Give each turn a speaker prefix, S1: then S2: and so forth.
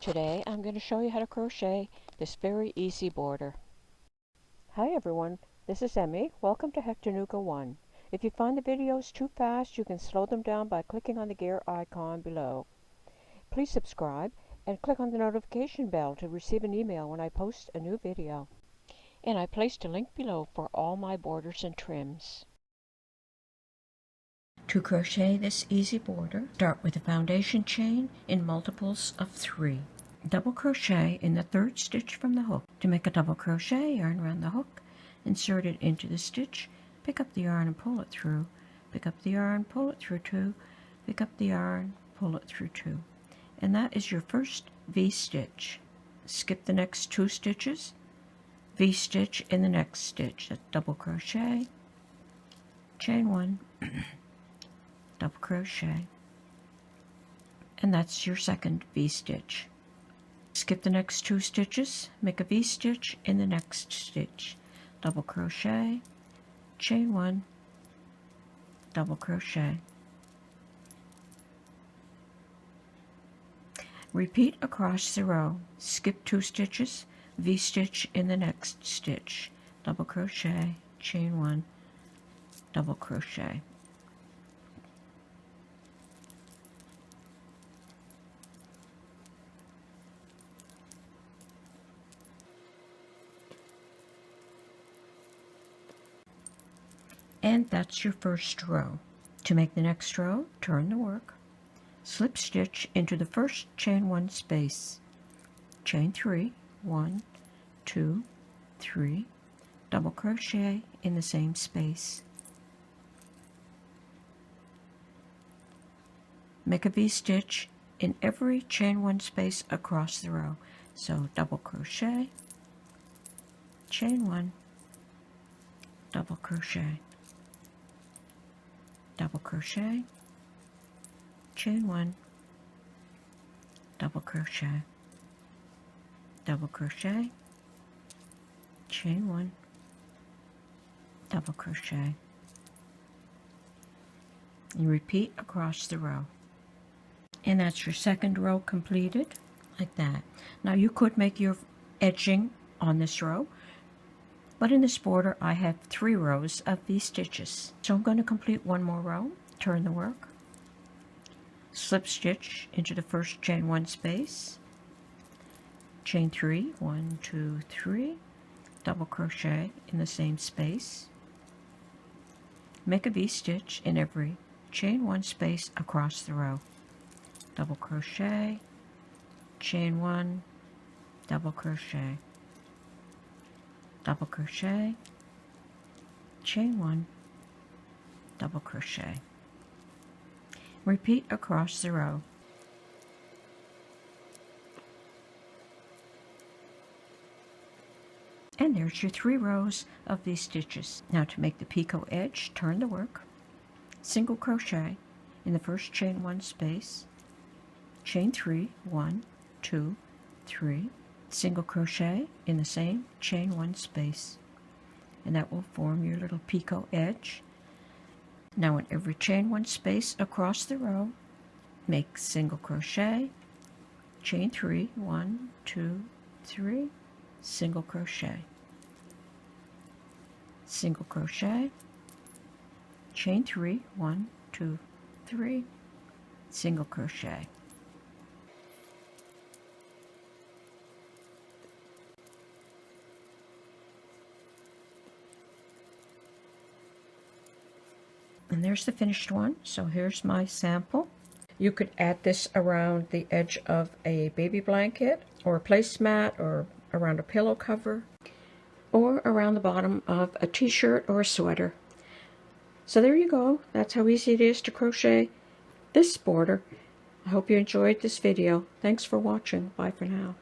S1: Today I'm going to show you how to crochet this very easy border. Hi everyone, this is Emmy. Welcome to HECTANOOGA 1. If you find the videos too fast, you can slow them down by clicking on the gear icon below. Please subscribe and click on the notification bell to receive an email when I post a new video. And I placed a link below for all my borders and trims. To crochet this easy border, start with a foundation chain in multiples of 3. Double crochet in the 3rd stitch from the hook. To make a double crochet, yarn around the hook, insert it into the stitch, pick up the yarn and pull it through, pick up the yarn, pull it through 2, pick up the yarn, pull it through 2. And that is your first V-stitch. Skip the next 2 stitches, V-stitch in the next stitch. That's double crochet, chain 1, double crochet, and that's your second V-stitch. Skip the next 2 stitches, make a V-stitch in the next stitch, double crochet, chain 1, double crochet. Repeat across the row. Skip 2 stitches, V-stitch in the next stitch, double crochet, chain 1, double crochet. And that's your first row. To make the next row, turn the work, slip stitch into the first chain 1 space, chain 3, 1, 2, 3, double crochet in the same space. Make a V-stitch in every chain 1 space across the row. So double crochet, chain 1, double crochet, double crochet, chain 1, double crochet, double crochet, chain 1, double crochet. And repeat across the row. And that's your second row completed, like that. Now you could make your edging on this row, but in this border I have 3 rows of V-stitches. So I'm going to complete 1 more row, turn the work, slip stitch into the first chain 1 space, chain 3, 1, 2, 3, double crochet in the same space, make a V-stitch in every chain 1 space across the row, double crochet, chain 1, double crochet, double crochet, chain 1, double crochet. Repeat across the row. And there's your 3 rows of these stitches. Now to make the picot edge, turn the work, single crochet in the first chain 1 space, chain 3, 1, 2, 3, single crochet in the same chain 1 space, and that will form your little picot edge. Now in every chain 1 space across the row, make single crochet, chain 3, 1, 2, 3, single crochet, single crochet, chain 3, 1, 2, 3, single crochet. And there's the finished one. So here's my sample. You could add this around the edge of a baby blanket or a placemat or around a pillow cover or around the bottom of a t-shirt or a sweater. So there you go. That's how easy it is to crochet this border. I hope you enjoyed this video. Thanks for watching. Bye for now.